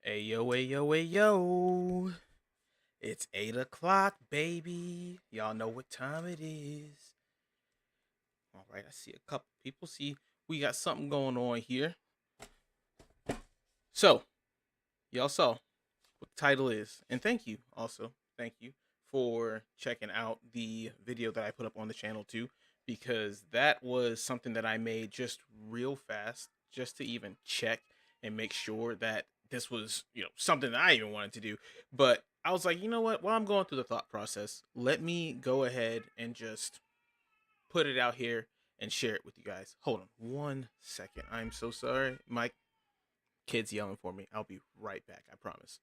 Ayo, ayo, ayo. It's 8 o'clock, baby. Y'all know what time it is. All right, I see a couple people. See, we got something going on here. So, y'all saw what the title is. And thank you, also. Thank you for checking out the video that I put up on the channel, too, because that was something that I made just real fast, just to even check and make sure that this was, something that I even wanted to do. But I was like, you know what? While I'm going through the thought process, let me go ahead and just put it out here and share it with you guys. Hold on 1 second. I'm so sorry. My kid's yelling for me. I'll be right back. I promise.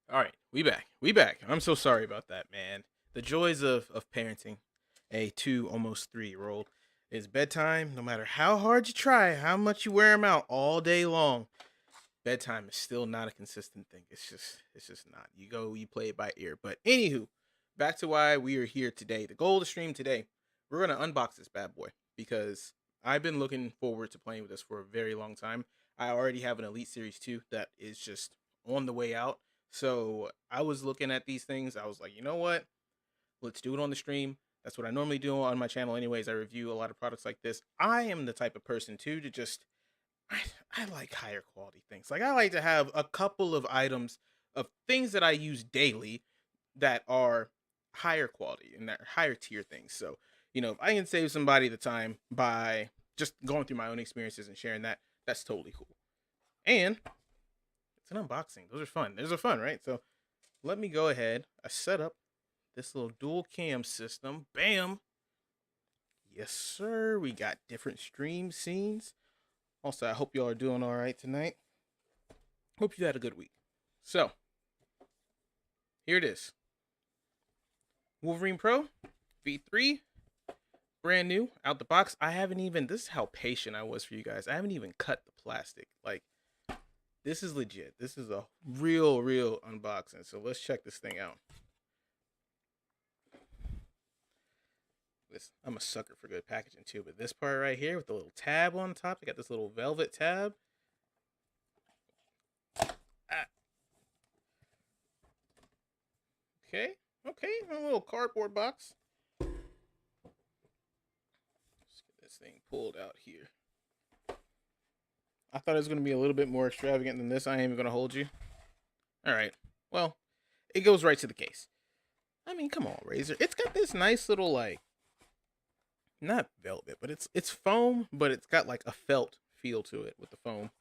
All right, we back. We back. I'm so sorry about that, man. The joys of parenting a 2 almost 3 year old is bedtime. No matter how hard you try, how much you wear them out all day long, bedtime is still not a consistent thing. It's just not. You go, you play it by ear. But anywho, back to why we are here today. The goal of the stream today, we're gonna unbox this bad boy because I've been looking forward to playing with this for a very long time. I already have an Elite Series 2 that is just on the way out. So I was looking at these things. I was like, you know what? Let's do it on the stream. That's what I normally do on my channel, anyways. I review a lot of products like this. I am the type of person too to just I, I like higher quality things. Like I like to have a couple of items of things that I use daily that are higher quality and that are higher tier things. So, if I can save somebody the time by just going through my own experiences and sharing that, that's totally cool. And it's an unboxing. Those are fun. Those are fun, right? So let me go ahead. I set up this little dual cam system. Bam. Yes, sir. We got different stream scenes. Also, I hope y'all are doing all right tonight. Hope you had a good week. So, here it is. Wolverine Pro V3, brand new, out the box. I haven't even, this is how patient I was for you guys. I haven't even cut the plastic. Like, this is legit. This is a real unboxing. So, let's check this thing out. I'm a sucker for good packaging too, but this part right here with the little tab on top, I got this little velvet tab. Ah, okay, a little cardboard box. Let's get this thing pulled out here. I thought it was going to be a little bit more extravagant than this. I ain't even going to hold you. All right. Well, it goes right to the case. I mean, come on, Razer. It's got this nice little like, not velvet, but it's foam, but it's got like a felt feel to it with the foam.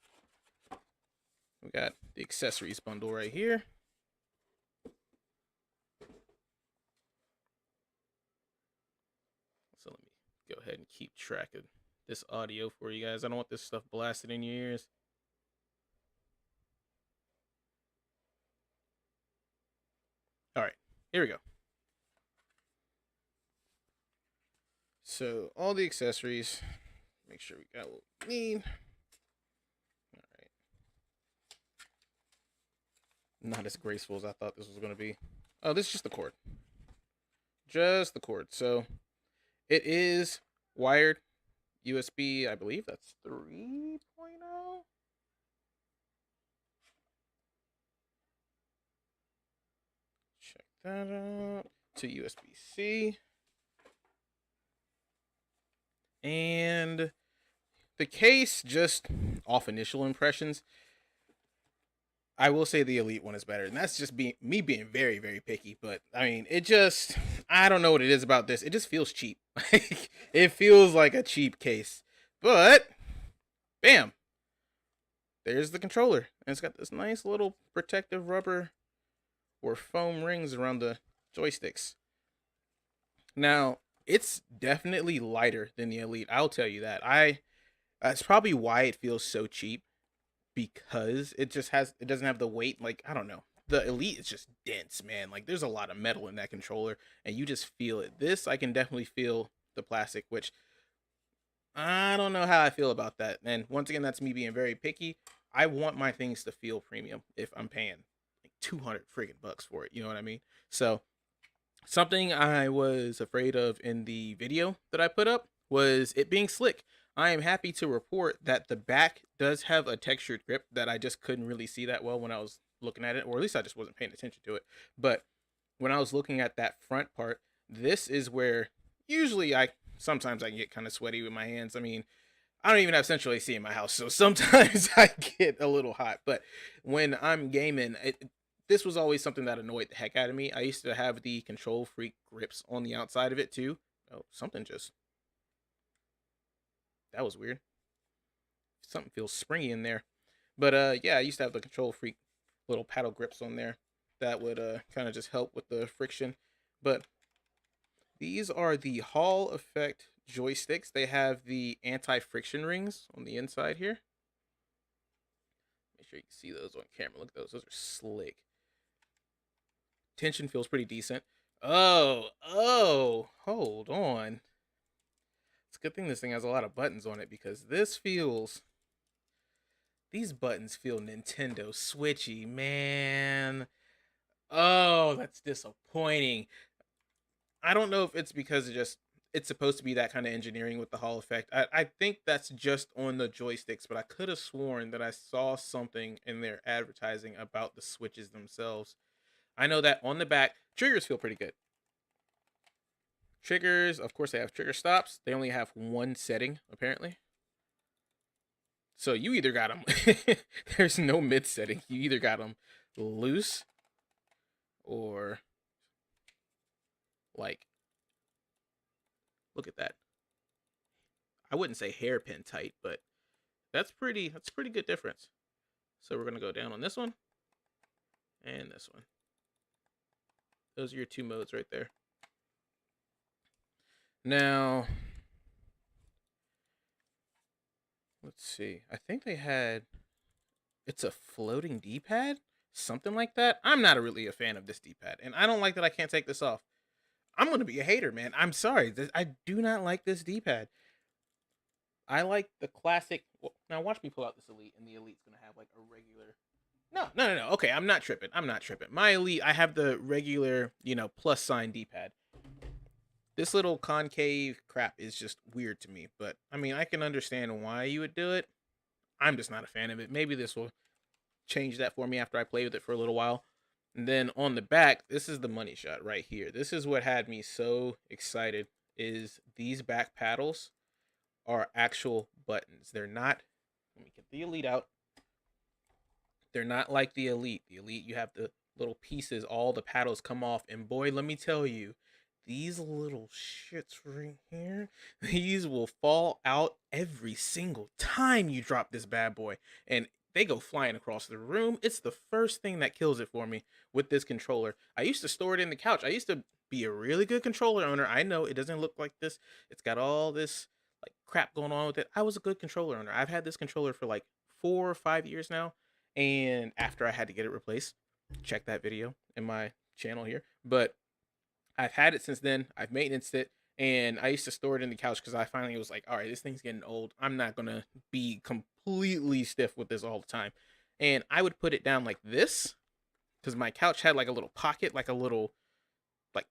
We got the accessories bundle right here. So let me go ahead and keep track of this audio for you guys. I don't want this stuff blasted in your ears. All right, here we go. So all the accessories, make sure we got what we need. All right. Not as graceful as I thought this was going to be. Oh, this is just the cord. Just the cord. So it is wired USB, I believe that's 3.0. Check that out. To USB-C. And the case, just off initial impressions, I will say the Elite one is better. And that's just me being very, very picky. But, I mean, it just, I don't know what it is about this. It just feels cheap. It feels like a cheap case. But, bam. There's the controller. And it's got this nice little protective rubber or foam rings around the joysticks. Now, it's definitely lighter than the Elite. I'll tell you that. That's probably why it feels so cheap, because it doesn't have the weight. Like, I don't know. The Elite is just dense, man. Like, there's a lot of metal in that controller, and you just feel it. This, I can definitely feel the plastic, which I don't know how I feel about that. And once again, that's me being very picky. I want my things to feel premium if I'm paying like 200 friggin' bucks for it. You know what I mean? So, something I was afraid of in the video that I put up was it being slick. I am happy to report that the back does have a textured grip that I just couldn't really see that well when I was looking at it, or at least I just wasn't paying attention to it. But when I was looking at that front part, this is where usually sometimes I can get kind of sweaty with my hands. I mean, I don't even have central AC in my house, so sometimes I get a little hot. But when I'm gaming, this was always something that annoyed the heck out of me. I used to have the Control Freak grips on the outside of it too. Oh, that was weird. Something feels springy in there. But yeah, I used to have the Control Freak little paddle grips on there that would kind of just help with the friction. But these are the Hall Effect joysticks. They have the anti-friction rings on the inside here. Make sure you can see those on camera. Look at those. Those are slick. Tension feels pretty decent. Oh, hold on. It's a good thing this thing has a lot of buttons on it, because these buttons feel Nintendo Switchy, man. Oh, that's disappointing. I don't know if it's because it's supposed to be that kind of engineering with the Hall effect. I think that's just on the joysticks, but I could have sworn that I saw something in their advertising about the switches themselves. I know that on the back, triggers feel pretty good. Triggers, of course, they have trigger stops. They only have one setting, apparently. So you either got them, there's no mid setting. You either got them loose or like, look at that. I wouldn't say hairpin tight, but that's pretty good difference. So we're going to go down on this one and this one. Those are your two modes right there. Now, let's see. I think they had, it's a floating D-pad? Something like that. I'm not really a fan of this D-pad, and I don't like that I can't take this off. I'm going to be a hater, man. I'm sorry. I do not like this D-pad. I like the classic. Well, now watch me pull out this Elite, and the Elite's going to have like a regular. No. Okay, I'm not tripping. My Elite, I have the regular, plus sign D-pad. This little concave crap is just weird to me, but I mean, I can understand why you would do it. I'm just not a fan of it. Maybe this will change that for me after I play with it for a little while. And then on the back, this is the money shot right here. This is what had me so excited, is these back paddles are actual buttons. They're not Let me get the Elite out. They're not like the Elite. The Elite, you have the little pieces, all the paddles come off. And boy, let me tell you, these little shits right here, these will fall out every single time you drop this bad boy. And they go flying across the room. It's the first thing that kills it for me with this controller. I used to store it in the couch. I used to be a really good controller owner. I know it doesn't look like this. It's got all this like crap going on with it. I was a good controller owner. I've had this controller for like 4 or 5 years now. And after I had to get it replaced, check that video in my channel here. But I've had it since then. I've maintained it, and I used to store it in the couch because I finally was like, all right, this thing's getting old. I'm not gonna be completely stiff with this all the time. And I would put it down like this because my couch had like a little pocket, like a little like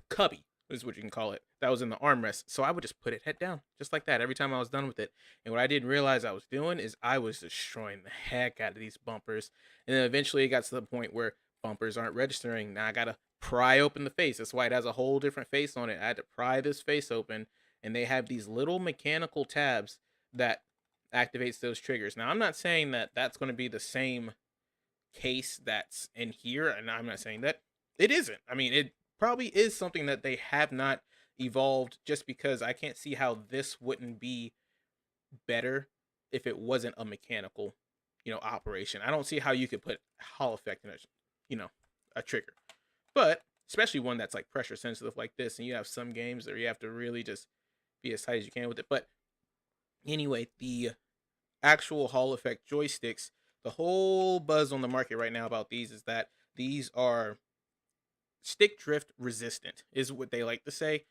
cubby is what you can call it. That was in the armrest. So I would just put it head down just like that every time I was done with it. And what I didn't realize I was doing is I was destroying the heck out of these bumpers. And then eventually it got to the point where bumpers aren't registering. Now I gotta pry open the face. That's why it has a whole different face on it. I had to pry this face open, and they have these little mechanical tabs that activates those triggers. Now I'm not saying that that's going to be the same case that's in here, and I'm not saying that it isn't. I mean, it probably is something that they have not evolved, just because I can't see how this wouldn't be better if it wasn't a mechanical, operation. I don't see how you could put Hall effect in a trigger. But especially one that's like pressure sensitive like this, and you have some games where you have to really just be as tight as you can with it. But anyway, the actual Hall effect joysticks, the whole buzz on the market right now about these is that these are stick drift resistant, is what they like to say.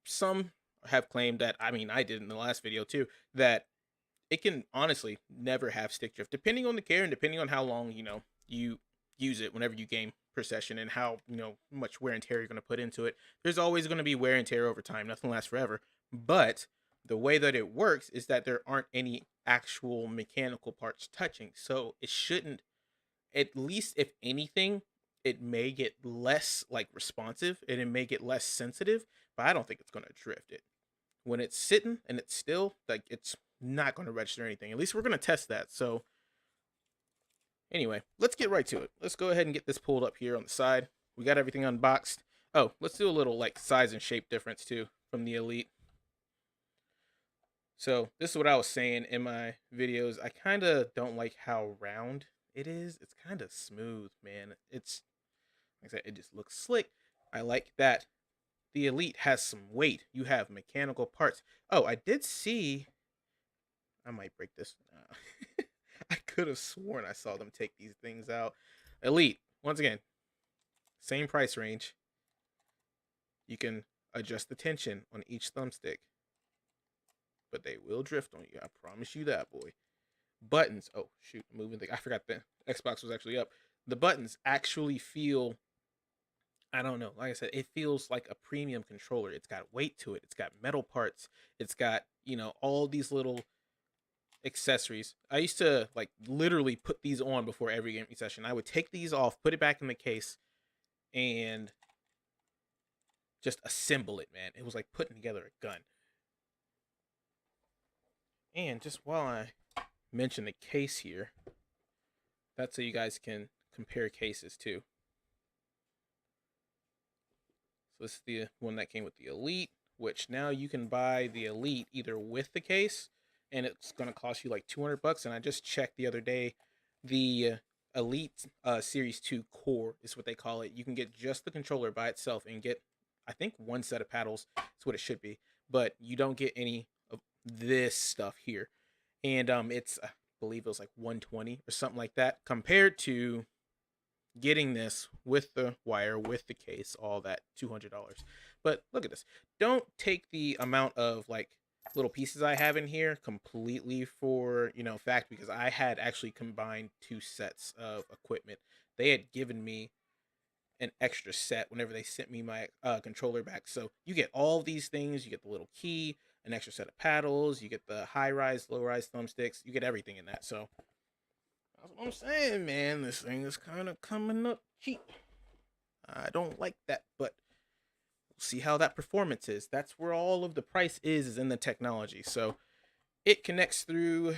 Some have claimed that, I mean, I did in the last video too, that it can honestly never have stick drift, depending on the care and depending on how long, you use it whenever you game per session, and how, much wear and tear you're going to put into it. There's always going to be wear and tear over time. Nothing lasts forever. But the way that it works is that there aren't any actual mechanical parts touching. So it shouldn't, at least if anything, it may get less like responsive and it may get less sensitive, but I don't think it's going to drift it. When it's sitting and it's still, like, it's not going to register anything. At least we're going to test that. So anyway, let's get right to it. Let's go ahead and get this pulled up here on the side. We got everything unboxed. Oh, let's do a little like size and shape difference too from the Elite. So this is what I was saying in my videos. I kind of don't like how round it is. It's kind of smooth, man. It's, like I said, it just looks slick. I like that the Elite has some weight. You have mechanical parts. Oh, I did see, I might break this. I could have sworn I saw them take these things out. Elite, once again, same price range. You can adjust the tension on each thumbstick, but they will drift on you. I promise you that, boy. Buttons. Oh, shoot. Moving thing. I forgot the Xbox was actually up. The buttons actually feel, I don't know. Like I said, it feels like a premium controller. It's got weight to it. It's got metal parts. It's got, all these little accessories. I used to like literally put these on before every gaming session. I would take these off, put it back in the case, and just assemble it, man. It was like putting together a gun. And just while I mention the case here, that's so you guys can compare cases too. So this is the one that came with the Elite, which now you can buy the Elite either with the case, and it's going to cost you like $200. And I just checked the other day, the Elite Series 2 Core is what they call it. You can get just the controller by itself and get, I think, one set of paddles. That's what it should be. But you don't get any of this stuff here. And it's, I believe it was like $120 or something like that, compared to getting this with the wire, with the case, all that, $200. But look at this. Don't take the amount of like little pieces I have in here completely for, fact, because I had actually combined 2 sets of equipment. They had given me an extra set whenever they sent me my controller back. So you get all these things. You get the little key, an extra set of paddles, you get the high rise, low rise thumbsticks, you get everything in that. So that's what I'm saying, man. This thing is kind of coming up cheap. I don't like that, but we'll see how that performance is. That's where all of the price is in the technology. So it connects through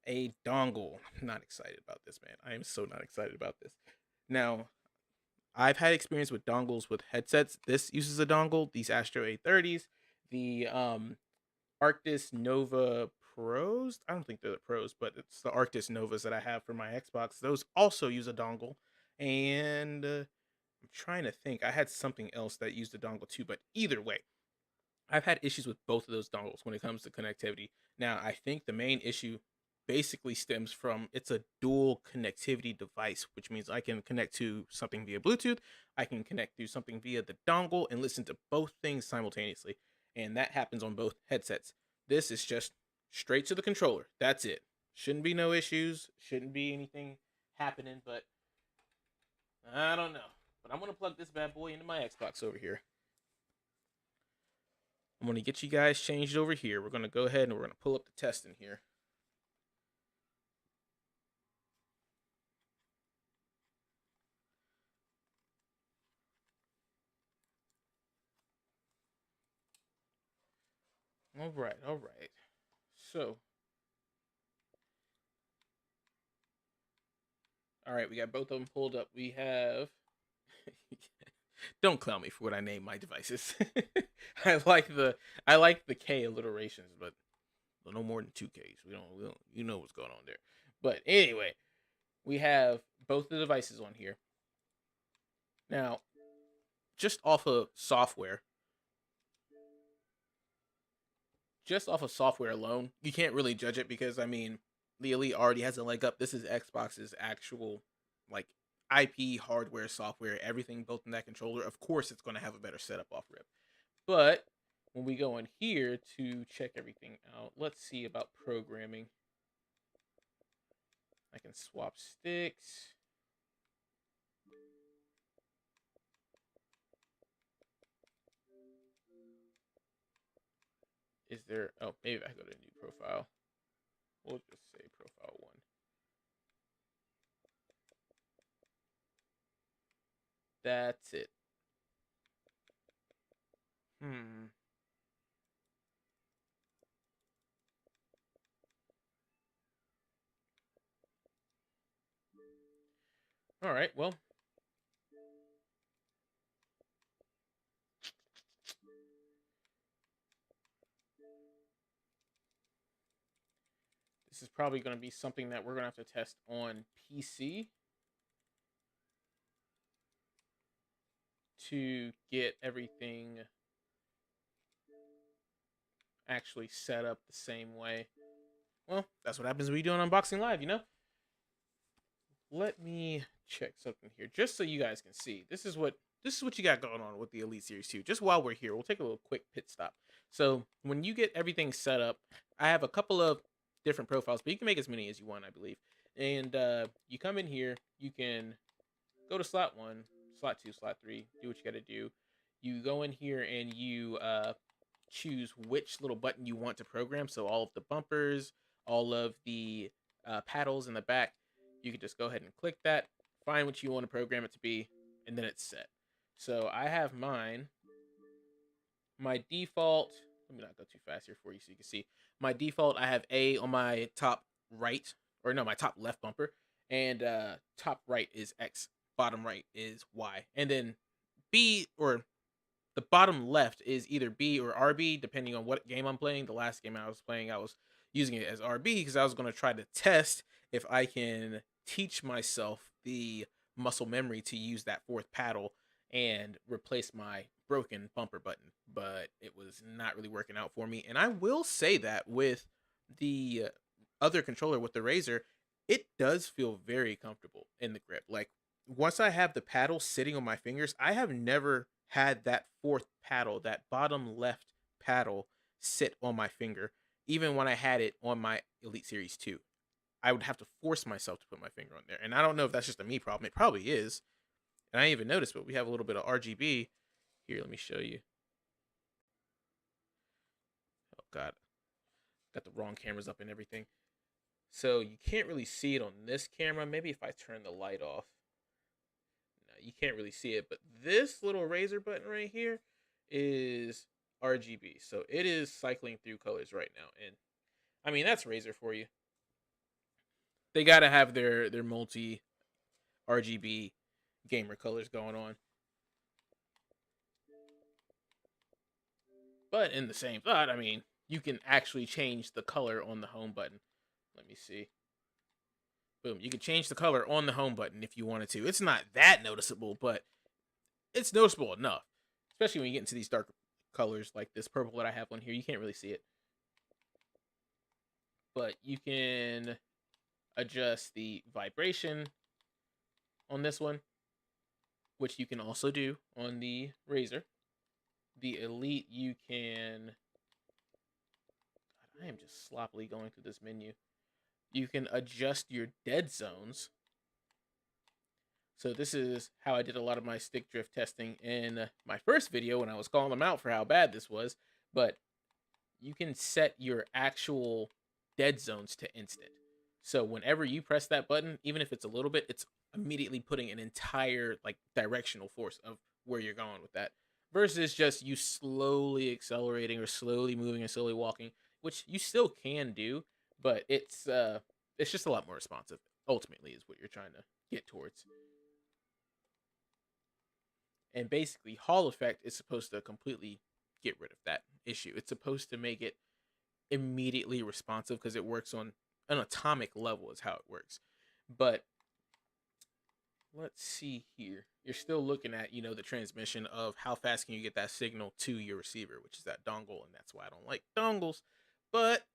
a dongle. I'm not excited about this, man. I am so not excited about this. Now, I've had experience with dongles with headsets. This uses a dongle. These Astro A30s, the Arctis Nova Pros. I don't think they're the Pros, but it's the Arctis Novas that I have for my Xbox. Those also use a dongle. And I'm trying to think. I had something else that used a dongle too, but either way, I've had issues with both of those dongles when it comes to connectivity. Now, I think the main issue basically stems from it's a dual connectivity device, which means I can connect to something via Bluetooth, I can connect to something via the dongle and listen to both things simultaneously. And that happens on both headsets. This is just straight to the controller. That's it. Shouldn't be no issues, shouldn't be anything happening, but I don't know. But I'm going to plug this bad boy into my Xbox over here. I'm going to get you guys changed over here. We're going to go ahead and we're going to pull up the test in here. All right, all right. So, all right, we got both of them pulled up. We have. Don't clown me for what I name my devices. I like the K alliterations, but no more than 2Ks. We don't you know what's going on there. But anyway, we have both the devices on here. Now, just off of software, just off of software alone, you can't really judge it because I mean, the Elite already has a leg up. This is Xbox's actual like IP hardware, software, everything built in that controller. Of course, it's going to have a better setup off rip. But when we go in here to check everything out, let's see about programming. I can swap sticks. Is there? Oh, maybe I go to new profile. We'll just say profile 1. That's it. Hmm. All right. Well, this is probably going to be something that we're going to have to test on PC to get everything actually set up the same way. Well, that's what happens when you do an unboxing live, you know? Let me check something here just so you guys can see. This is what you got going on with the Elite Series 2. Just while we're here, we'll take a little quick pit stop. So, when you get everything set up, I have a couple of different profiles, but you can make as many as you want, I believe. And you come in here, you can go to slot 1, slot 2, slot 3, do what you got to do. You go in here and you choose which little button you want to program. So all of the bumpers, all of the paddles in the back, you can just go ahead and click that, find what you want to program it to be, and then it's set. So I have mine. My default, let me not go too fast here for you so you can see. My default, I have A on my top right, or no, my top left bumper, and top right is X, bottom right is Y. And then B or the bottom left is either B or RB, depending on what game I'm playing. The last game I was playing, I was using it as RB because I was going to try to test if I can teach myself the muscle memory to use that fourth paddle and replace my broken bumper button. But it was not really working out for me. And I will say that with the other controller, with the Razer, it does feel very comfortable in the grip. Like once I have the paddle sitting on my fingers, I have never had that fourth paddle, that bottom left paddle, sit on my finger, even when I had it on my Elite Series 2. I would have to force myself to put my finger on there. And I don't know if that's just a me problem. It probably is. And I didn't even noticed, but we have a little bit of RGB. Here, let me show you. Oh, God. Got the wrong cameras up and everything. So you can't really see it on this camera. Maybe if I turn the light off. You can't really see it, but this little Razer button right here is RGB. So it is cycling through colors right now. And I mean, that's Razer for you. They gotta have their multi RGB gamer colors going on. But in the same thought, I mean, you can actually change the color on the home button. Let me see. Boom. You can change the color on the home button if you wanted to. It's not that noticeable, but it's noticeable enough. Especially when you get into these dark colors like this purple that I have on here. You can't really see it. But you can adjust the vibration on this one, which you can also do on the Razer. The Elite, you can... God, I am just sloppily going through this menu. You can adjust your dead zones. So this is how I did a lot of my stick drift testing in my first video when I was calling them out for how bad this was. But you can set your actual dead zones to instant. So whenever you press that button, even if it's a little bit, it's immediately putting an entire like directional force of where you're going with that. Versus just you slowly accelerating or slowly moving and slowly walking, which you still can do, but it's just a lot more responsive. Ultimately, is what you're trying to get towards. And basically, Hall effect is supposed to completely get rid of that issue. It's supposed to make it immediately responsive because it works on an atomic level is how it works. But let's see here. You're still looking at, the transmission of how fast can you get that signal to your receiver, which is that dongle, and that's why I don't like dongles. But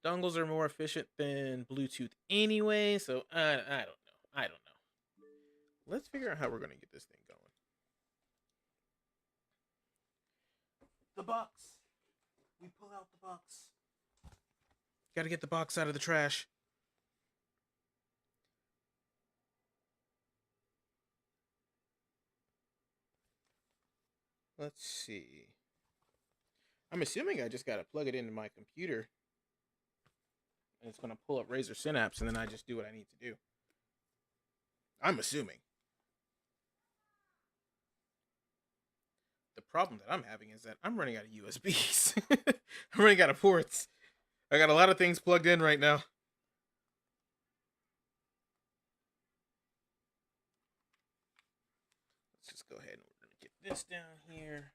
dongles are more efficient than Bluetooth anyway, so I don't know. I don't know. Let's figure out how we're going to get this thing going. The box. We pull out the box. Got to get the box out of the trash. Let's see. I'm assuming I just got to plug it into my computer. And it's going to pull up Razer Synapse, and then I just do what I need to do. I'm assuming. The problem that I'm having is that I'm running out of USBs. I'm running out of ports. I got a lot of things plugged in right now. Let's just go ahead and we're going to get this down here.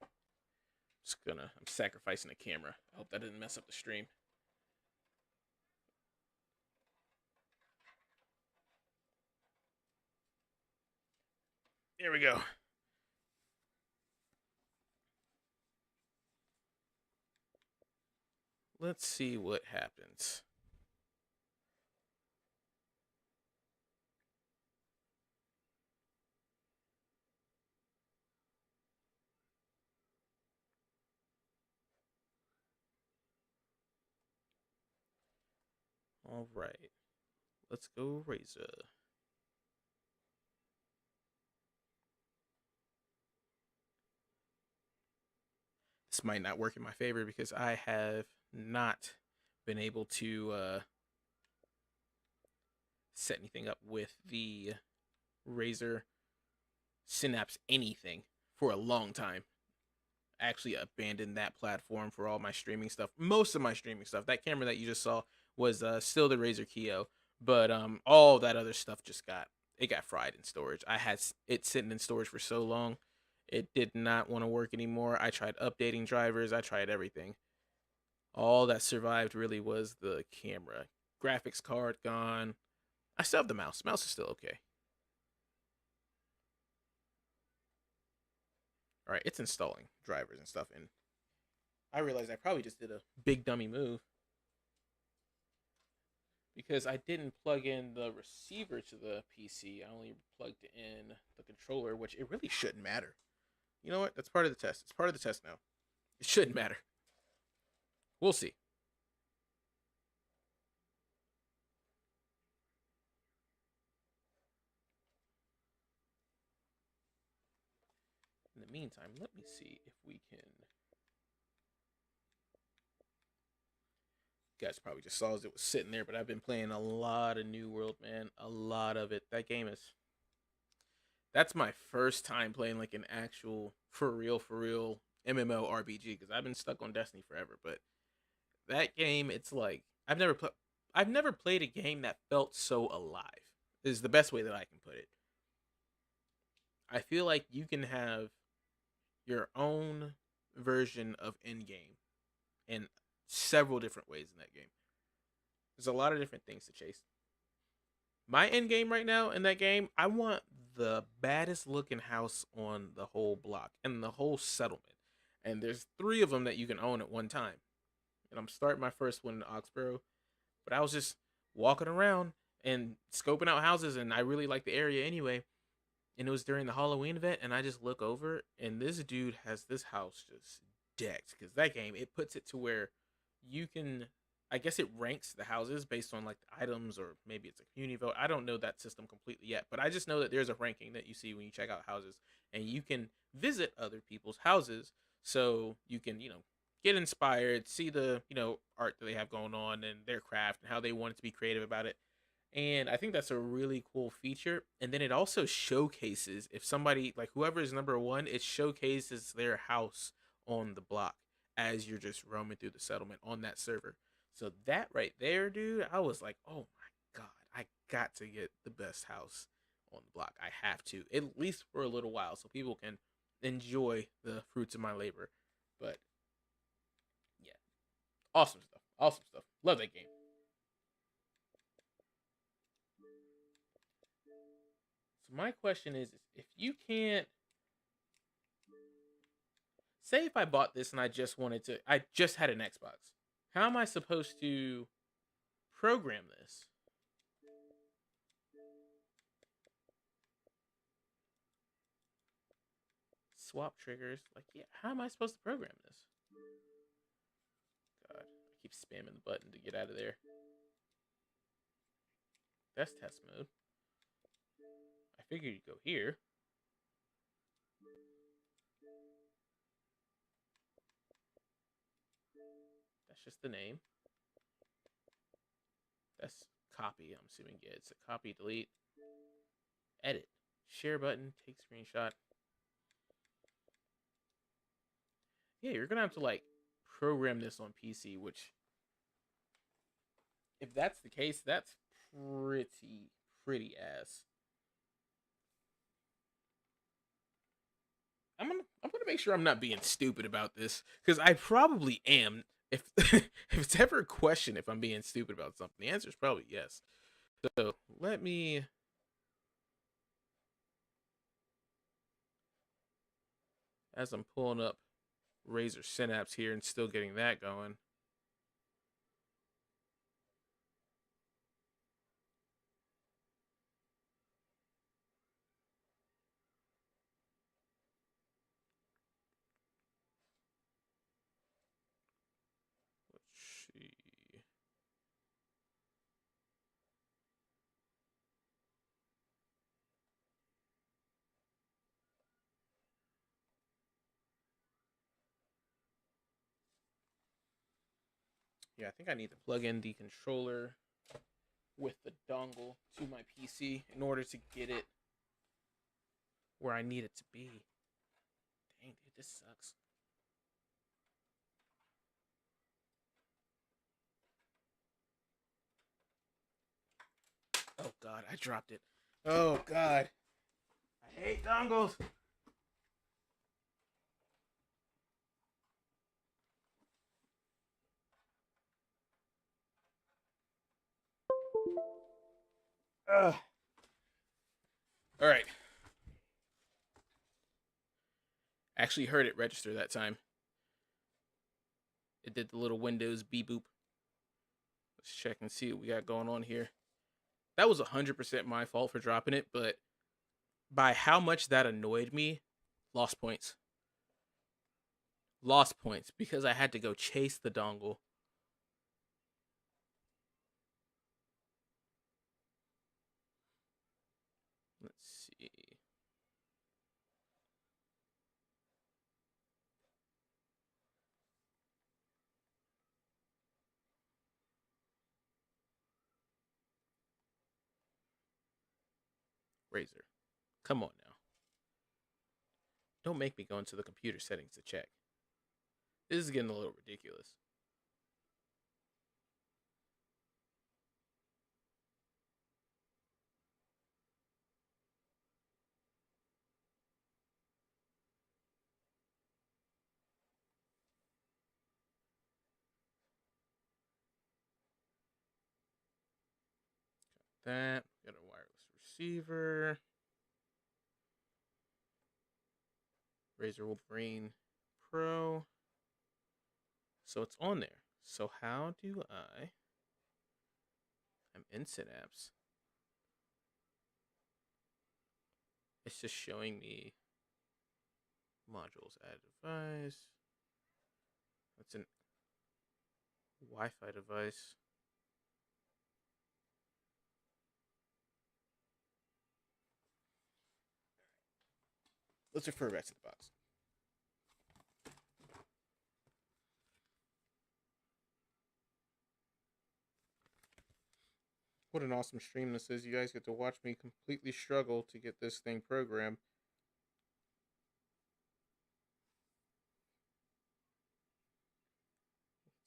I'm sacrificing the camera. I hope that didn't mess up the stream. There we go. Let's see what happens. All right. Let's go Razer. This might not work in my favor because I have not been able to set anything up with the Razer Synapse anything for a long time. I actually abandoned that platform for all my streaming stuff. Most of my streaming stuff. That camera that you just saw was still the Razer Kiyo, but all that other stuff just got fried in storage. I had it sitting in storage for so long, it did not want to work anymore. I tried updating drivers. I tried everything. All that survived really was the camera. Graphics card gone. I still have the mouse. Mouse is still okay. All right, it's installing drivers and stuff, and I realized I probably just did a big dummy move because I didn't plug in the receiver to the PC. I only plugged in the controller, which it really shouldn't matter. You know what? That's part of the test. It's part of the test now. It shouldn't matter. We'll see. In the meantime, let me see if we can... You guys probably just saw as it was sitting there, but I've been playing a lot of New World, man. A lot of it. That game is... That's my first time playing like an actual, for real MMORPG, because I've been stuck on Destiny forever, but that game, it's like... I've I've never played a game that felt so alive. Is the best way that I can put it. I feel like you can have your own version of Endgame in several different ways in that game. There's a lot of different things to chase. My end game right now in that game, I want the baddest looking house on the whole block and the whole settlement. And there's three of them that you can own at one time. And I'm starting my first one in Oxborough, but I was just walking around and scoping out houses, and I really like the area anyway. And it was during the Halloween event, and I just look over, and this dude has this house just decked because that game it puts it to where you can. I guess it ranks the houses based on like the items, or maybe it's a community vote. I don't know that system completely yet, but I just know that there's a ranking that you see when you check out houses, and you can visit other people's houses, so you can get inspired, see the art that they have going on and their craft and how they want it to be creative about it. And I think that's a really cool feature. And then it also showcases if somebody like whoever is number one, it showcases their house on the block as you're just roaming through the settlement on that server. So that right there, dude, I was like, oh my god, I got to get the best house on the block. I have to, at least for a little while, so people can enjoy the fruits of my labor. But yeah, awesome stuff. Awesome stuff. Love that game. So my question is if you can't say if I bought this and I just had an Xbox, how am I supposed to program this? Swap triggers, like yeah, how am I supposed to program this? God, I keep spamming the button to get out of there. That's test mode. I figured you'd go here. That's just the name. That's copy. I'm assuming yeah, it's a copy, delete, edit, share button, take screenshot. Yeah, you're gonna have to like program this on PC, which if that's the case, that's pretty ass. I'm gonna make sure I'm not being stupid about this because I probably am. If if it's ever a question if I'm being stupid about something, the answer is probably yes. So let me, as I'm pulling up Razer Synapse here and still getting that going. Let's see. Yeah, I think I need to plug in the controller with the dongle to my PC in order to get it where I need it to be. Dang, dude, this sucks. Oh god, I dropped it. Oh god, I hate dongles. Ugh. All right, actually heard it register that time. It did the little Windows beep boop. Let's check and see what we got going on here. That was 100% my fault for dropping it, but by how much that annoyed me, lost points. Lost points because I had to go chase the dongle. Let's see. Razer. Come on now. Don't make me go into the computer settings to check. This is getting a little ridiculous. that. Got a wireless receiver. Razer Wolverine Pro. So it's on there. So how do I'm in Synapse. It's just showing me modules, add device. That's an Wi-Fi device. Let's refer back to the box. What an awesome stream this is. You guys get to watch me completely struggle to get this thing programmed.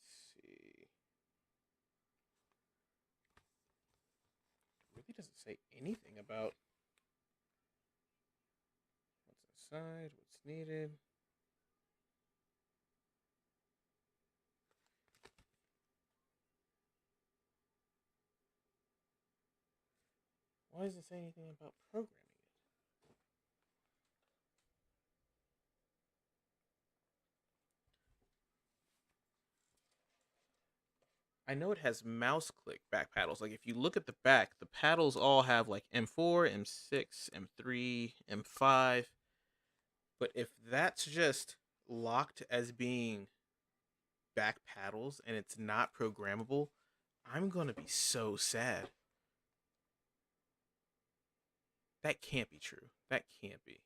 Let's see. It really doesn't say anything about what's inside, what's needed. Why does it say anything about programming it? I know it has mouse click back paddles. Like if you look at the back, the paddles all have like M4, M6, M3, M5. But if that's just locked as being back paddles and it's not programmable, I'm going to be so sad. That can't be true. That can't be.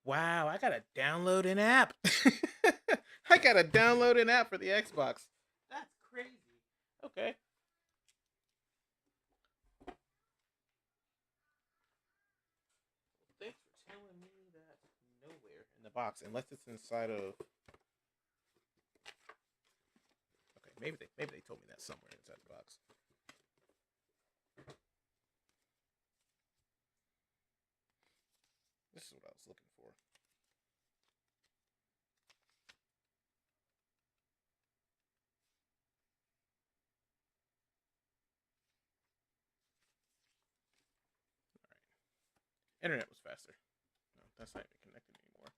Wow, I gotta download an app. I gotta download an app for the Xbox. That's crazy. Okay. Thanks for telling me that nowhere in the box, unless it's inside of. Okay, maybe they told me that somewhere inside the box. This is what I was looking for. Internet was faster. No, that's not even connected anymore.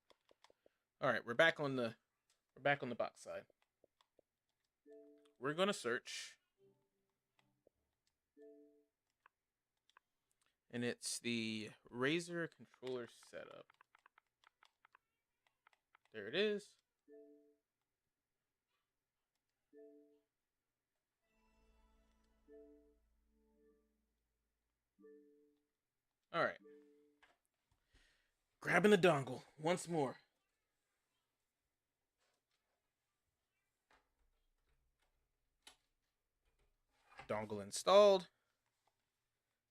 All right, we're back on the box side. We're gonna search, and it's the Razer controller setup. There it is. All right. Grabbing the dongle once more. Dongle installed.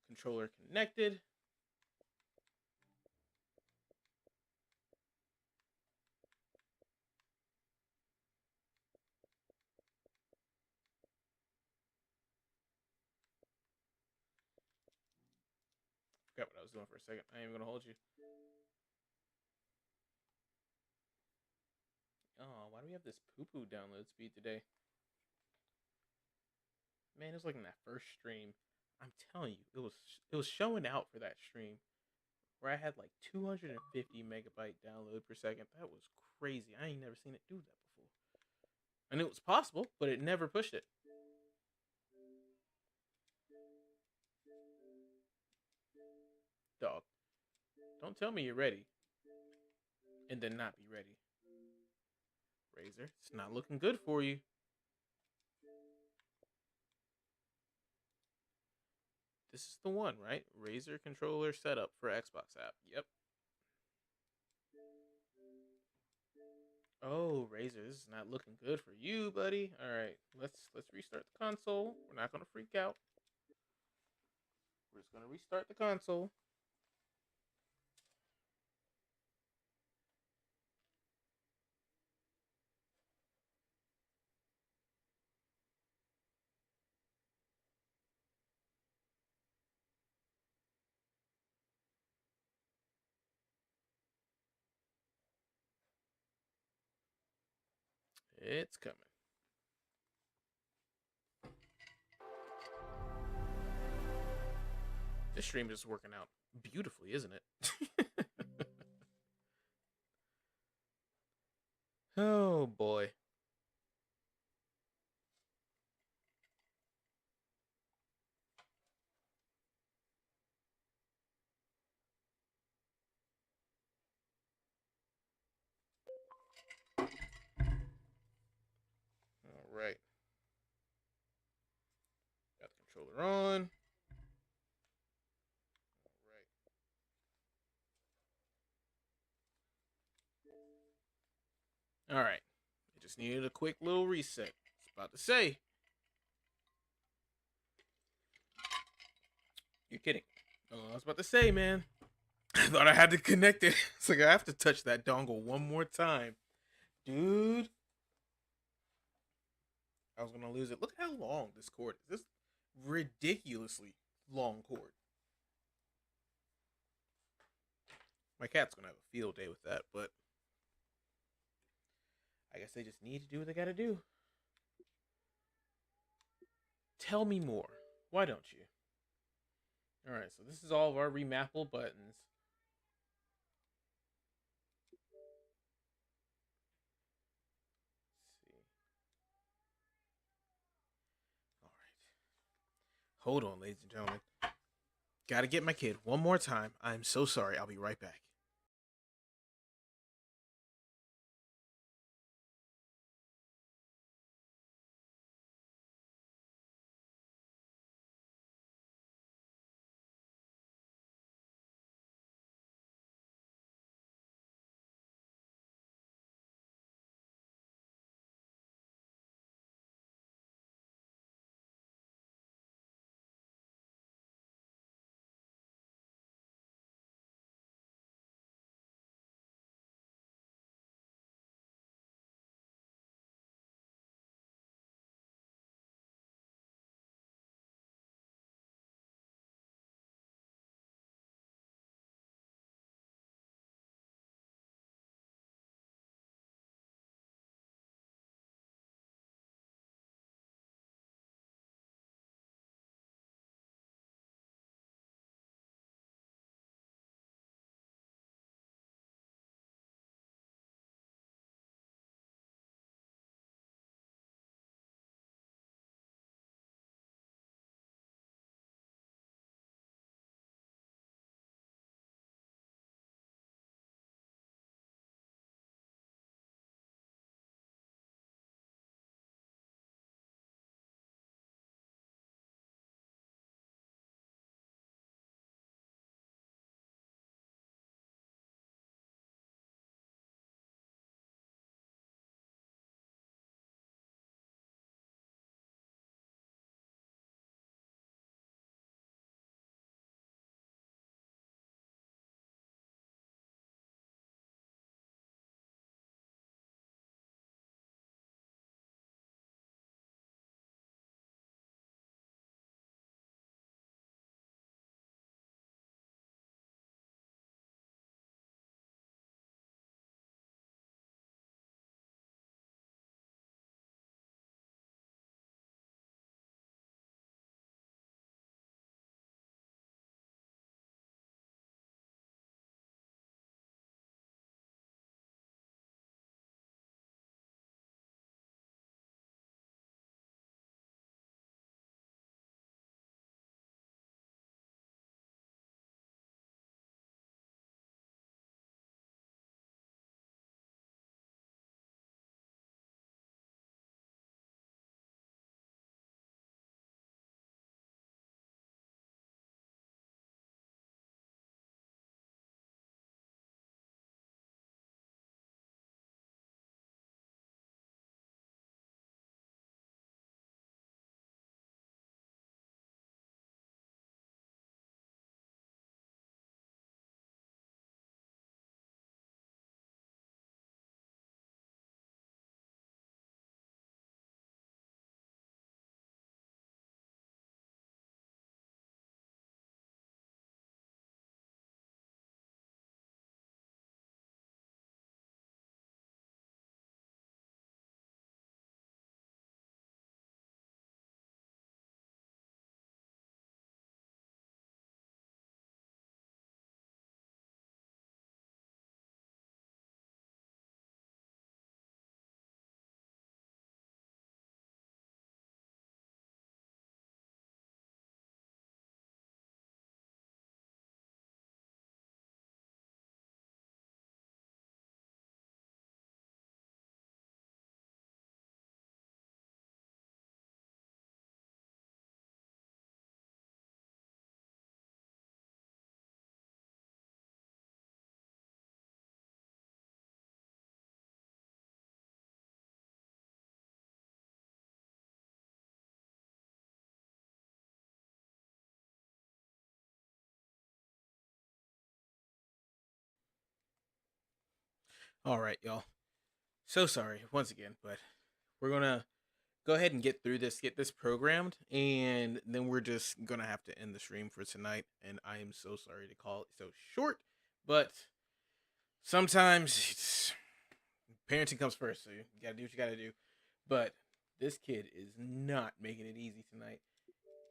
Controller connected. Forgot what I was doing for a second. I ain't even gonna hold you. Oh, why do we have this poo-poo download speed today? Man, it was like in that first stream. I'm telling you, it was showing out for that stream where I had like 250 megabyte download per second. That was crazy. I ain't never seen it do that before. And it was possible, but it never pushed it. Dog, don't tell me you're ready and then not be ready. Razer, it's not looking good for you. This is the one, right? Razer controller setup for Xbox app. Yep. Oh, Razer, this is not looking good for you, buddy. All right, let's restart the console. We're not gonna freak out. We're just gonna restart the console. It's coming. This stream is working out beautifully, isn't it? Oh boy. All right. Got the controller on. All right. All right. It just needed a quick little reset. I was about to say. You're kidding. Oh, I was about to say, man. I thought I had to connect it. It's like I have to touch that dongle one more time. Dude. I was gonna lose it. Look how long this cord is. This ridiculously long cord. My cat's gonna have a field day with that, but I guess they just need to do what they gotta do. Tell me more. Why don't you? Alright, so this is all of our remappable buttons. Let's see. Alright. Hold on, ladies and gentlemen. Gotta get my kid one more time. I'm so sorry. I'll be right back. All right, y'all. So sorry once again, but we're gonna go ahead and get through this, get this programmed, and then we're just gonna have to end the stream for tonight. And I am so sorry to call it so short, but sometimes parenting comes first, so you gotta do what you gotta do. But this kid is not making it easy tonight.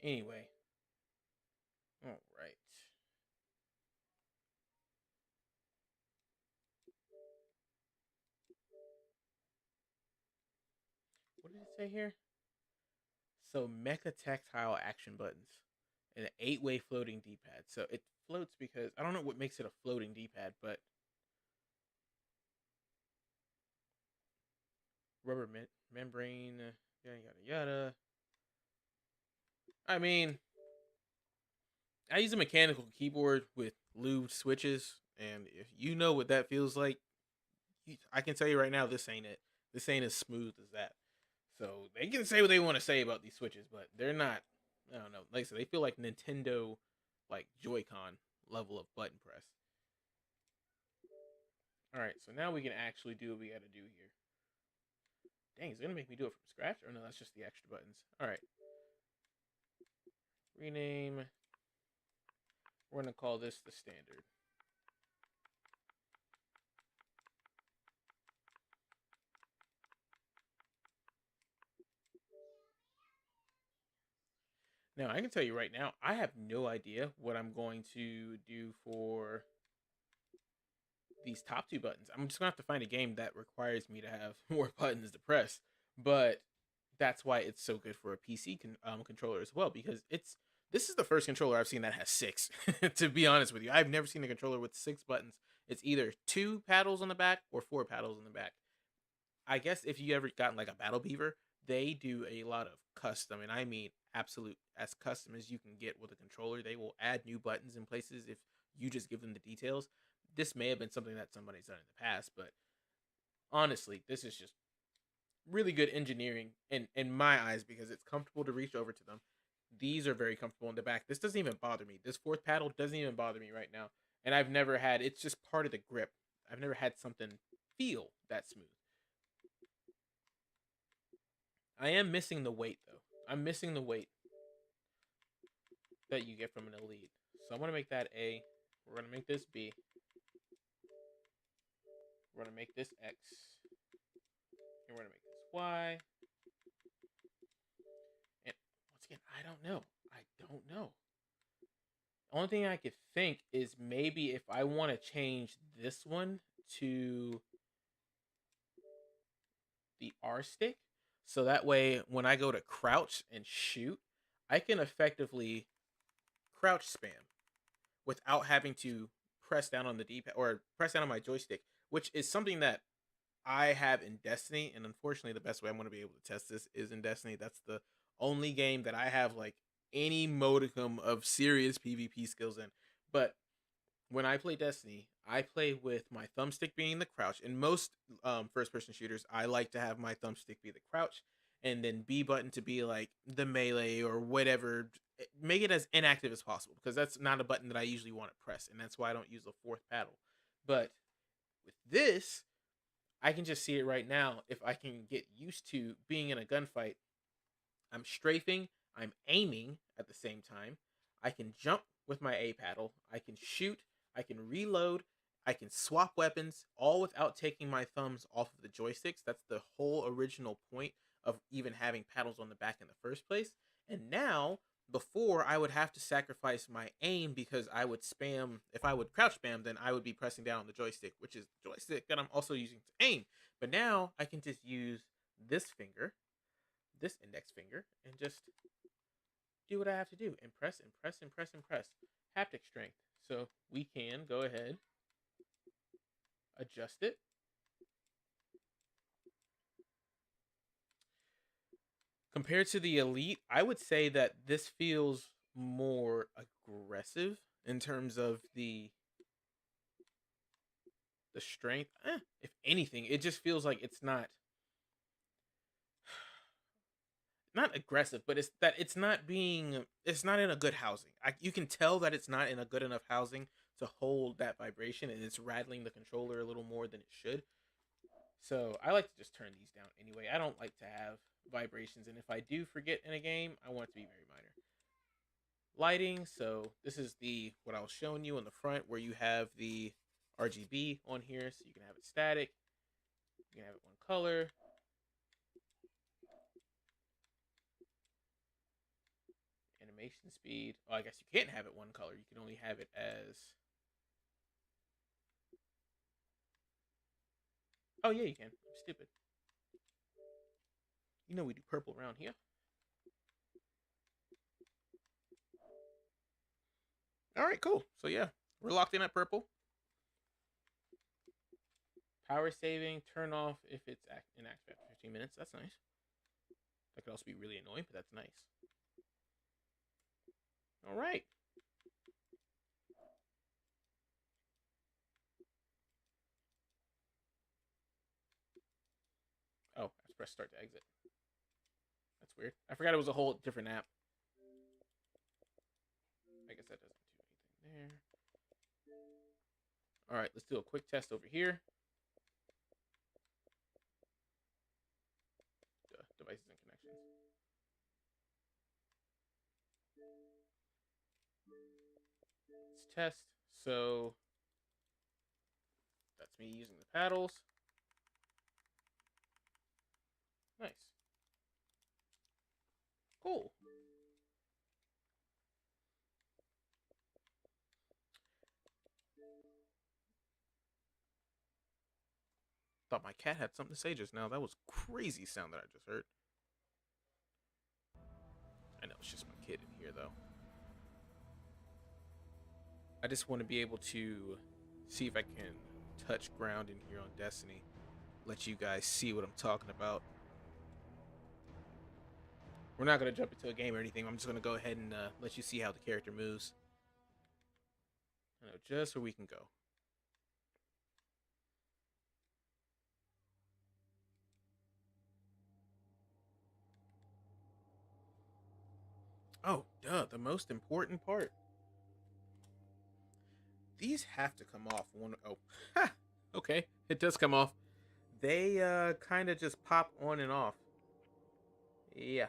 Anyway, all right. What did it say here? So mecha tactile action buttons and an 8-way floating D-pad. So it floats because I don't know what makes it a floating D-pad, but rubber membrane, yada yada yada. I mean, I use a mechanical keyboard with lubed switches, and if you know what that feels like, I can tell you right now, this ain't it. This ain't as smooth as that. So they can say what they want to say about these switches, but they're not. I don't know. Like I said, they feel like Nintendo, like Joy-Con level of button press. All right, so now we can actually do what we got to do here. Dang, is it gonna make me do it from scratch, or no? That's just the extra buttons. All right, rename. We're gonna call this the standard. Now I can tell you right now, I have no idea what I'm going to do for these top two buttons. I'm just gonna have to find a game that requires me to have more buttons to press. But that's why it's so good for a PC controller as well, because this is the first controller I've seen that has six. To be honest with you, I've never seen a controller with six buttons. It's either two paddles on the back or four paddles on the back. I guess if you ever gotten like a Battle Beaver, they do a lot of custom, and I mean absolute as custom as you can get with a controller. They will add new buttons in places if you just give them the details. This may have been something that somebody's done in the past, but honestly, this is just really good engineering in my eyes because it's comfortable to reach over to them. These are very comfortable in the back. This doesn't even bother me. This fourth paddle doesn't even bother me right now. And I've never had it's just part of the grip. I've never had something feel that smooth. I am missing the weight though. I'm missing the weight that you get from an elite. So I'm gonna make that A. We're gonna make this B. We're gonna make this X. And we're gonna make this Y. And once again, I don't know. I don't know. The only thing I could think is maybe if I want to change this one to the R stick, so that way when I go to crouch and shoot, I can effectively crouch spam without having to press down on the D-pad or press down on my joystick, which is something that I have in Destiny, and unfortunately, the best way I'm going to be able to test this is in Destiny. That's the only game that I have like any modicum of serious PvP skills in. But when I play Destiny, I play with my thumbstick being the crouch. In most first-person shooters, I like to have my thumbstick be the crouch, and then B button to be like the melee or whatever. Make it as inactive as possible because that's not a button that I usually want to press, and that's why I don't use a fourth paddle. But with this, I can just see it right now. If I can get used to being in a gunfight, I'm strafing, I'm aiming at the same time. I can jump with my A paddle. I can shoot. I can reload. I can swap weapons all without taking my thumbs off of the joysticks. That's the whole original point of even having paddles on the back in the first place. And now, before I would have to sacrifice my aim because I would spam, if I would crouch spam, then I would be pressing down on the joystick, which is the joystick that I'm also using to aim. But now I can just use this finger, this index finger, and just do what I have to do and press and press and press and press. Haptic strength. So we can go ahead, adjust it. Compared to the Elite, I would say that this feels more aggressive in terms of the strength. If anything, it just feels like it's not aggressive, but it's not in a good housing. You can tell that it's not in a good enough housing to hold that vibration, and it's rattling the controller a little more than it should. So I like to just turn these down anyway. I don't like to have vibrations, and if I do forget in a game, I want it to be very minor. Lighting. So this is the what I was showing you on the front, where you have the RGB on here, so you can have it static. You can have it one color. Animation speed. Oh, I guess you can't have it one color. You can only have it as. Oh yeah, you can. I'm stupid. You know we do purple around here. All right, cool. So yeah, we're locked in at purple. Power saving, turn off if it's inactive after 15 minutes. That's nice. That could also be really annoying, but that's nice. All right. Oh, I have to press start to exit. That's weird. I forgot it was a whole different app. I guess that doesn't do anything there. All right, let's do a quick test over here. Devices and connections. Let's test. So that's me using the paddles. Nice. Cool. Thought my cat had something to say just now. That was crazy sound that I just heard. I know it's just my kid in here though. I just want to be able to see if I can touch ground in here on Destiny. Let you guys see what I'm talking about. We're not going to jump into a game or anything. I'm just going to go ahead and let you see how the character moves. I know just where we can go. Oh, duh, the most important part. These have to come off. Oh, ha! Okay, it does come off. They kind of just pop on and off. Yeah.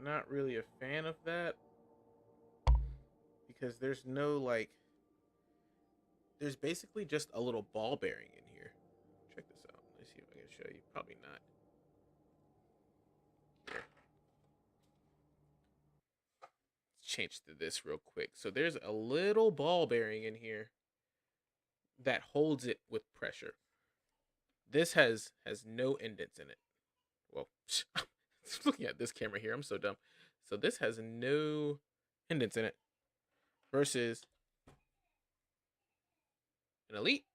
Not really a fan of that. Because there's no, like... There's basically just a little ball bearing in here. Check this out. Let's see if I can show you. Probably not. Here. Let's change to this real quick. So there's a little ball bearing in here that holds it with pressure. This has no indents in it. Well, looking at this camera here, I'm so dumb. So this has no indents in it versus an Elite.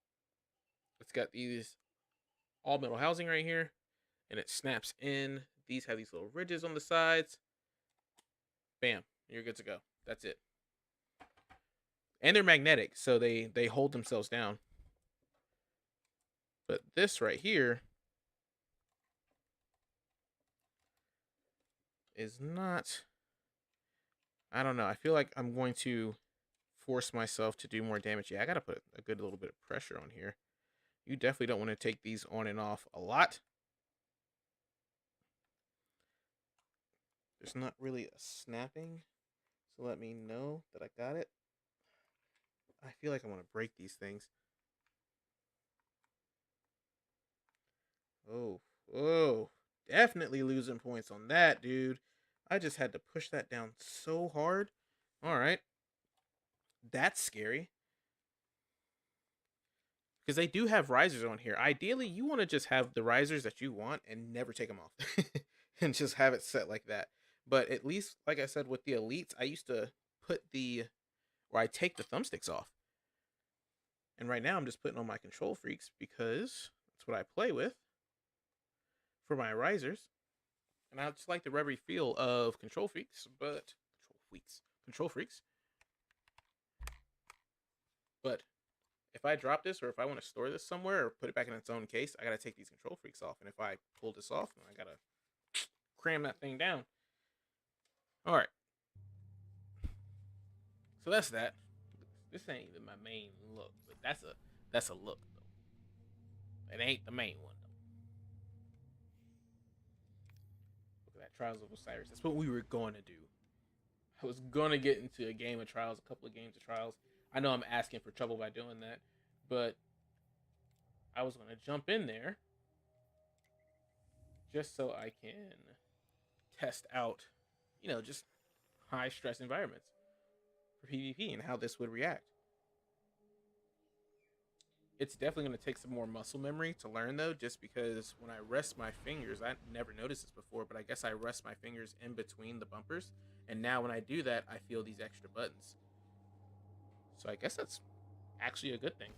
It's got these all metal housing right here, and it snaps in. These have these little ridges on the sides. Bam, you're good to go. That's it. And they're magnetic, so they hold themselves down. But this right here is not. I don't know. I feel like I'm going to force myself to do more damage. Yeah, I gotta put a good little bit of pressure on here. You definitely don't want to take these on and off a lot. There's not really a snapping, so let me know that I got it. I feel like I want to break these things. Oh, definitely losing points on that, dude. I just had to push that down so hard. All right. That's scary. Because they do have risers on here. Ideally, you want to just have the risers that you want and never take them off. And just have it set like that. But at least, like I said, with the Elites, I used to put I take the thumbsticks off. And right now I'm just putting on my Control Freaks because that's what I play with for my risers. And I just like the rubbery feel of Control Freaks, Control Freaks. But if I drop this or if I want to store this somewhere or put it back in its own case, I gotta take these Control Freaks off. And if I pull this off, then I gotta cram that thing down. All right. So that's that. This ain't even my main look, but that's a look though. It ain't the main one, though. Look at that, Trials of Osiris. That's what we were going to do. I was going to get into a game of Trials, a couple of games of Trials. I know I'm asking for trouble by doing that, but I was going to jump in there just so I can test out, just high stress environments for PvP and how this would react. It's definitely going to take some more muscle memory to learn, though, just because when I rest my fingers, I never noticed this before, but I guess I rest my fingers in between the bumpers, and now when I do that, I feel these extra buttons. So I guess that's actually a good thing.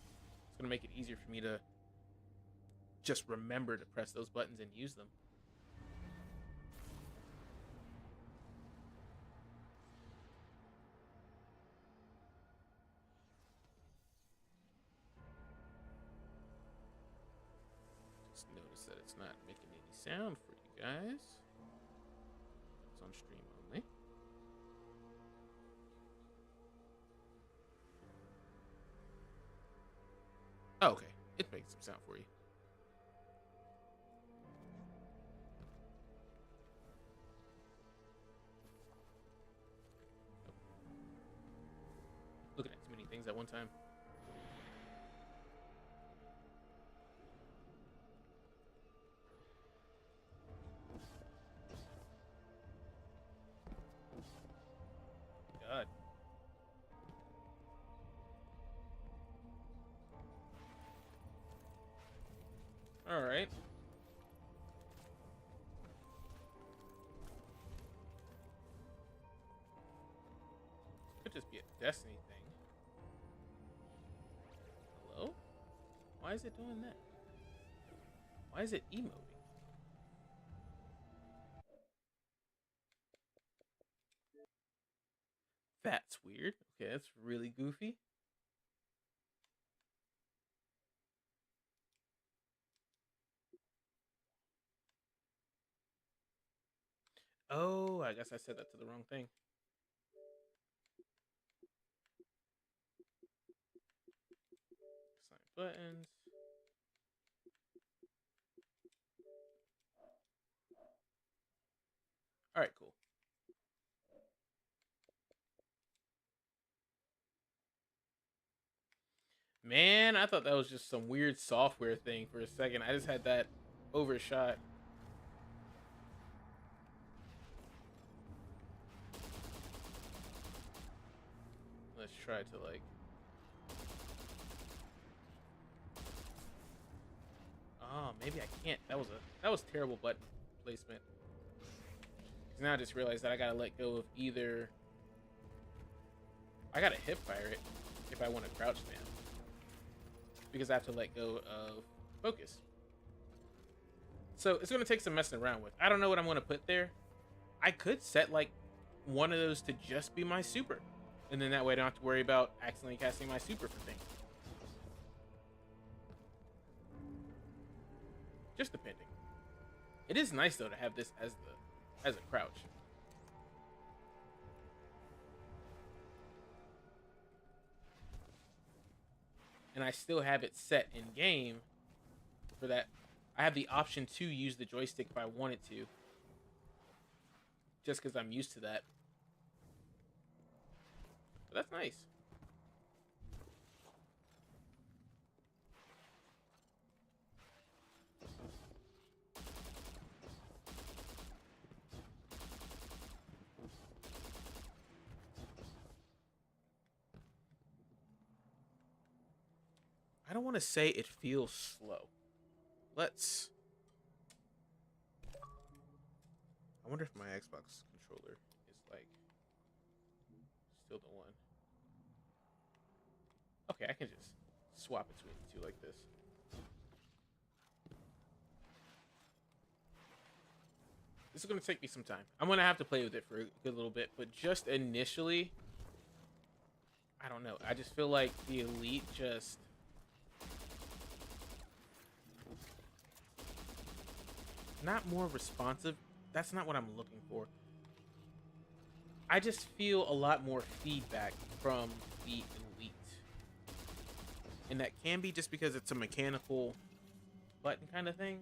It's going to make it easier for me to just remember to press those buttons and use them. Just notice that it's not making any sound for you guys. It's on stream only. Oh, okay. It makes some sound for you. Looking at too many things at one time. God. All right. Could just be a Destiny thing. Hello? Why is it doing that? Why is it emoting? That's weird. Okay, that's really goofy. Oh, I guess I said that to the wrong thing. Assign buttons. All right, cool. Man, I thought that was just some weird software thing for a second. I just had that overshot. Let's try to like. Oh, maybe I can't. That was terrible button placement. Because now I just realized that I gotta let go of either. I gotta hip fire it if I want to crouch spam. Because I have to let go of focus. So it's gonna take some messing around with. I don't know what I'm gonna put there. I could set like one of those to just be my super. And then that way I don't have to worry about accidentally casting my super for things. Just depending. It is nice though to have this as a crouch. And I still have it set in game for that. I have the option to use the joystick if I wanted to. Just because I'm used to that. But that's nice. I don't want to say it feels slow. Let's... I wonder if my Xbox controller is like still the one. Okay, I can just swap between the two like this. This is going to take me some time. I'm going to have to play with it for a good little bit, but just initially, I don't know. I just feel like the Elite just... not more responsive. That's not what I'm looking for. I just feel a lot more feedback from the Elite. And that can be just because it's a mechanical button kind of thing,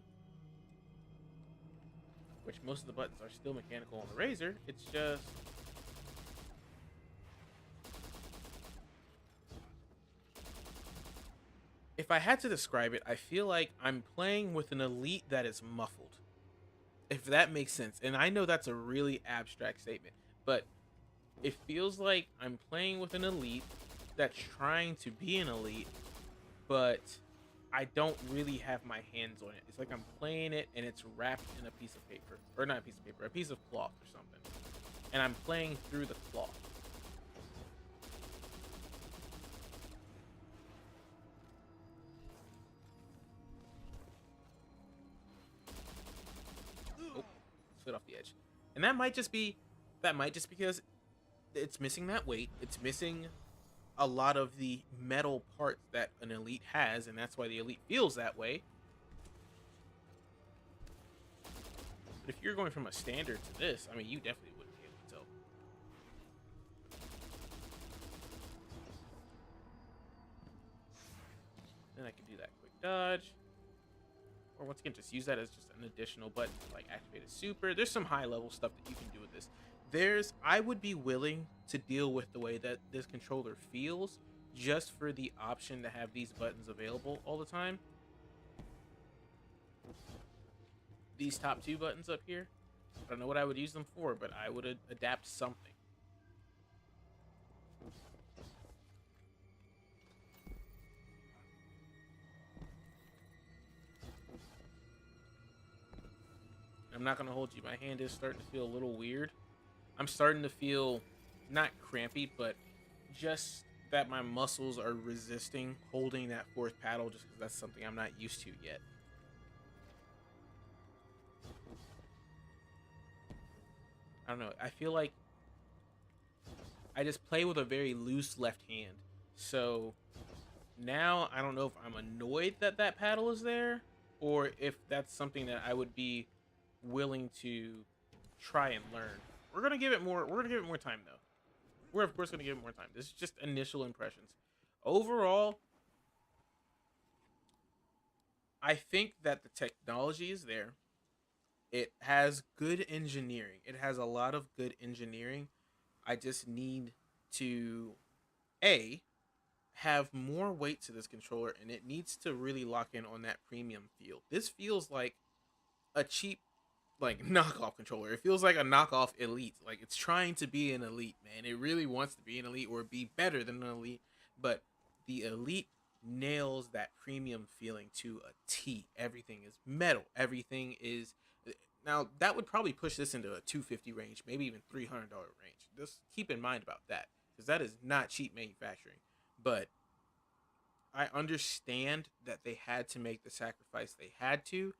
which most of the buttons are still mechanical on the Razer. It's just if I had to describe it, I feel like I'm playing with an elite that is muffled. If that makes sense. And I know that's a really abstract statement, but it feels like I'm playing with an elite that's trying to be an elite, but I don't really have my hands on it. It's like I'm playing it and it's wrapped in a piece of paper. Or not a piece of paper, a piece of cloth or something. And I'm playing through the cloth. Oh, slid off the edge. And that might just be because it's missing that weight. It's missing a lot of the metal parts that an elite has, and that's why the elite feels that way. But if you're going from a standard to this, I mean, you definitely wouldn't be able to tell. Then I can do that quick dodge. Or once again, just use that as just an additional button to like activate a super. There's some high level stuff that you can do with this. I would be willing to deal with the way that this controller feels just for the option to have these buttons available all the time. These top two buttons up here, I don't know what I would use them for, but I would adapt something. I'm not gonna hold you. My hand is starting to feel a little weird. I'm starting to feel not crampy, but just that my muscles are resisting holding that fourth paddle just because that's something I'm not used to yet. I don't know. I feel like I just play with a very loose left hand. So now I don't know if I'm annoyed that that paddle is there or if that's something that I would be willing to try and learn. We're gonna give it more time though. We're of course gonna give it more time. This is just initial impressions. Overall, I think that the technology is there. It has good engineering. It has a lot of good engineering. I just need to A, have more weight to this controller, and it needs to really lock in on that premium feel. This feels like a cheap like knockoff controller. It feels like a knockoff elite. Like it's trying to be an elite, man. It really wants to be an elite or be better than an elite, but the elite nails that premium feeling to a T. Everything is metal. Everything is now that would probably push this into a 250 range, maybe even $300 range. Just keep in mind about that because that is not cheap manufacturing. But I understand that they had to make the sacrifice they had to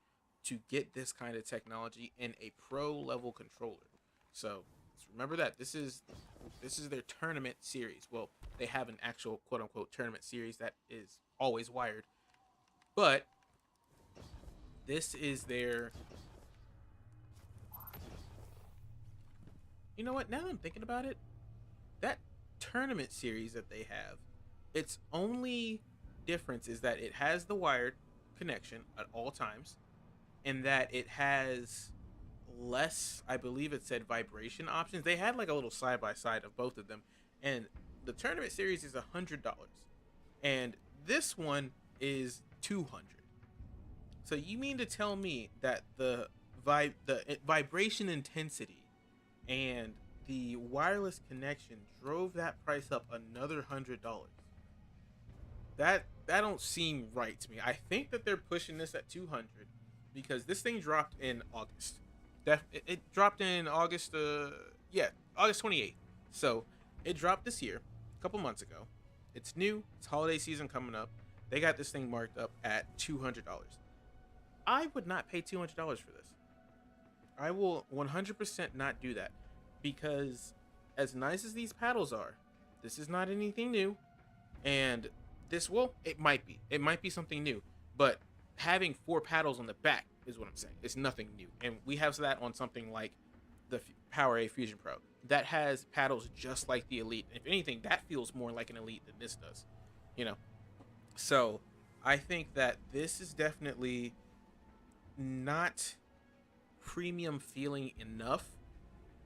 get this kind of technology in a pro level controller. So remember that this is their tournament series. Well, they have an actual quote unquote tournament series that is always wired, but this is their. You know what? Now that I'm thinking about it, that tournament series that they have, its only difference is that it has the wired connection at all times and that it has less, I believe it said vibration options. They had like a little side by side of both of them, and the tournament series is $100, and this one is $200. So you mean to tell me that the vibration intensity and the wireless connection drove that price up another $100? That don't seem right to me. I think that they're pushing this at 200 because this thing dropped in August. It dropped in August. Yeah, August 28th. So it dropped this year, a couple months ago. It's new. It's holiday season coming up. They got this thing marked up at $200. I would not pay $200 for this. I will 100% not do that because as nice as these paddles are, this is not anything new. And this, well, it might be something new, but having 4 paddles on the back is what I'm saying. It's nothing new. And we have that on something like the PowerA Fusion Pro that has paddles just like the Elite. If anything, that feels more like an Elite than this does, you know? So I think that this is definitely not premium feeling enough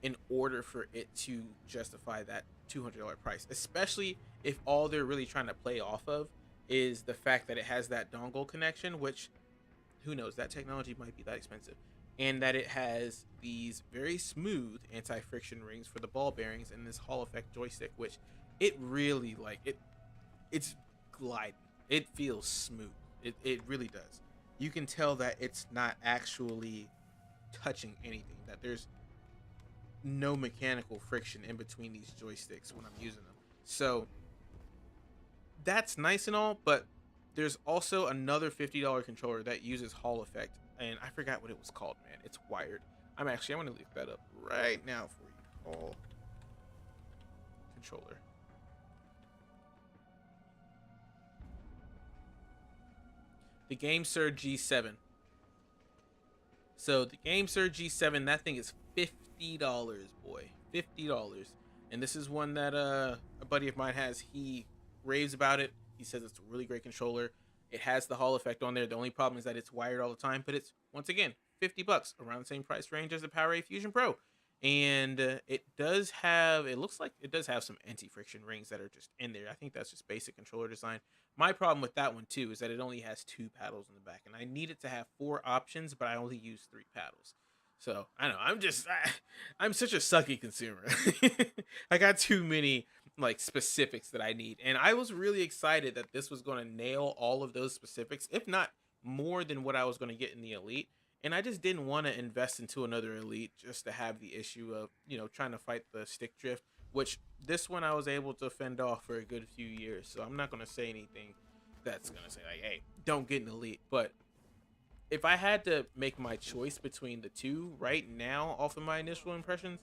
in order for it to justify that $200 price, especially if all they're really trying to play off of is the fact that it has that dongle connection, which who knows, that technology might be that expensive, and that it has these very smooth anti-friction rings for the ball bearings and this Hall effect joystick, which it really like it's gliding. It feels smooth. It really does. You can tell that it's not actually touching anything, that there's no mechanical friction in between these joysticks when I'm using them. So that's nice and all, but there's also another $50 controller that uses Hall effect, and I forgot what it was called, man. It's wired. I'm gonna look that up right now for you. Hall controller. The GameSir G7. So the GameSir G7, that thing is $50, boy. $50. And this is one that a buddy of mine has. He raves about it. He says it's a really great controller. It has the Hall effect on there. The only problem is that it's wired all the time, but it's once again $50, around the same price range as the PowerA Fusion Pro. And it does have, it looks like it does have some anti-friction rings that are just in there. I think that's just basic controller design. My problem with that one too is that it only has 2 paddles in the back, and I need it to have 4 options, but I only use 3 paddles. So I know I'm such a sucky consumer. I got too many like specifics that I need, and I was really excited that this was going to nail all of those specifics, if not more than what I was going to get in the Elite. And I just didn't want to invest into another Elite just to have the issue of, you know, trying to fight the stick drift, which this one I was able to fend off for a good few years. So I'm not going to say anything that's going to say like, hey, don't get an Elite. But if I had to make my choice between the two right now off of my initial impressions,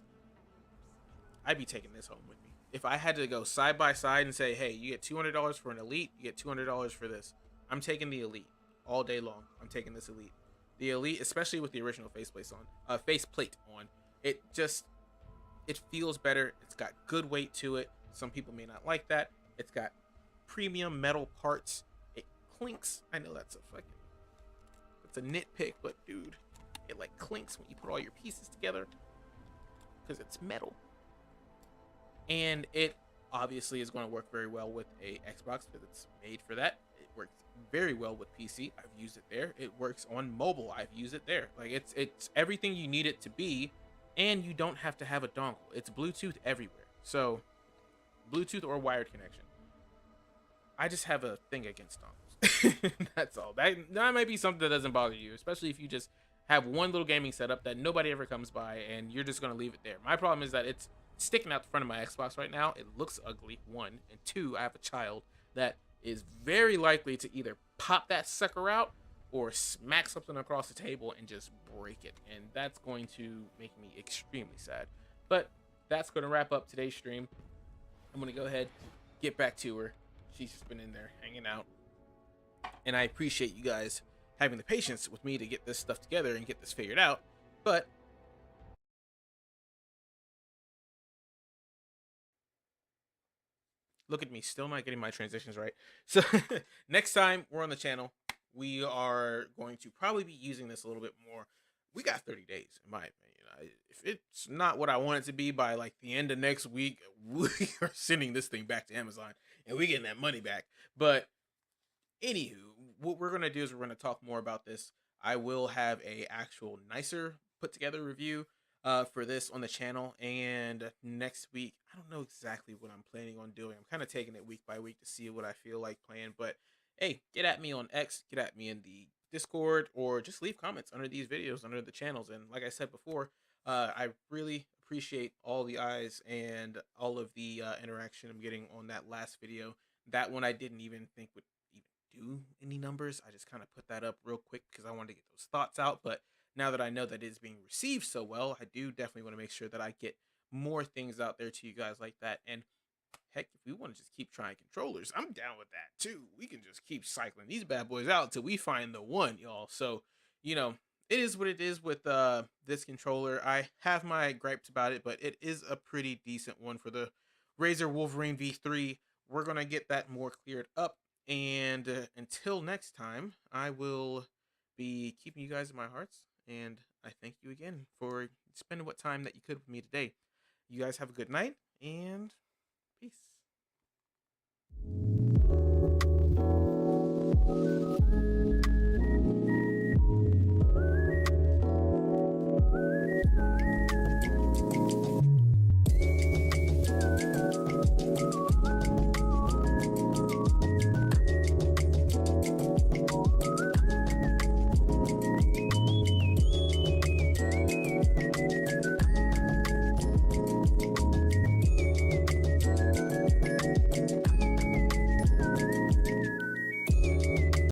I'd be taking this home with me. If I had to go side by side and say, hey, you get $200 for an Elite, you get $200 for this, I'm taking the Elite all day long. I'm taking this Elite. The Elite, especially with the original faceplate on, it feels better. It's got good weight to it. Some people may not like that. It's got premium metal parts. It clinks. I know that's a nitpick, but dude, it like clinks when you put all your pieces together because it's metal. And it obviously is going to work very well with a Xbox because it's made for that. It works very well with PC. I've used it there. It works on mobile. I've used it there. Like it's everything you need it to be, and you don't have to have a dongle. It's Bluetooth everywhere. So Bluetooth or wired connection. I just have a thing against dongles. That's all. That might be something that doesn't bother you, especially if you just have one little gaming setup that nobody ever comes by and you're just going to leave it there. My problem is that it's sticking out the front of my Xbox right now. It looks ugly, 1. And 2, I have a child that is very likely to either pop that sucker out or smack something across the table and just break it. And that's going to make me extremely sad. But that's going to wrap up today's stream. I'm going to go ahead, get back to her. She's just been in there hanging out. And I appreciate you guys having the patience with me to get this stuff together and get this figured out. But look at me, still not getting my transitions right. So next time we're on the channel, we are going to probably be using this a little bit more. We got 30 days, in my opinion. If it's not what I want it to be by like the end of next week, we are sending this thing back to Amazon and we getting that money back. But anywho, what we're going to do is we're going to talk more about this. I will have a actual nicer put together review for this on the channel, and next week I don't know exactly what I'm planning on doing. I'm kind of taking it week by week to see what I feel like playing, but hey, get at me on X, get at me in the Discord, or just leave comments under these videos, under the channels. And like I said before, I really appreciate all the eyes and all of the interaction I'm getting on that last video. That one I didn't even think would even do any numbers. I just kind of put that up real quick because I wanted to get those thoughts out. But now that I know that it is being received so well, I do definitely want to make sure that I get more things out there to you guys like that. And heck, if we want to just keep trying controllers, I'm down with that too. We can just keep cycling these bad boys out till we find the one, y'all. So, you know, it is what it is with this controller. I have my gripes about it, but it is a pretty decent one for the Razer Wolverine V3. We're going to get that more cleared up. And until next time, I will be keeping you guys in my hearts. And I thank you again for spending what time that you could with me today. You guys have a good night, and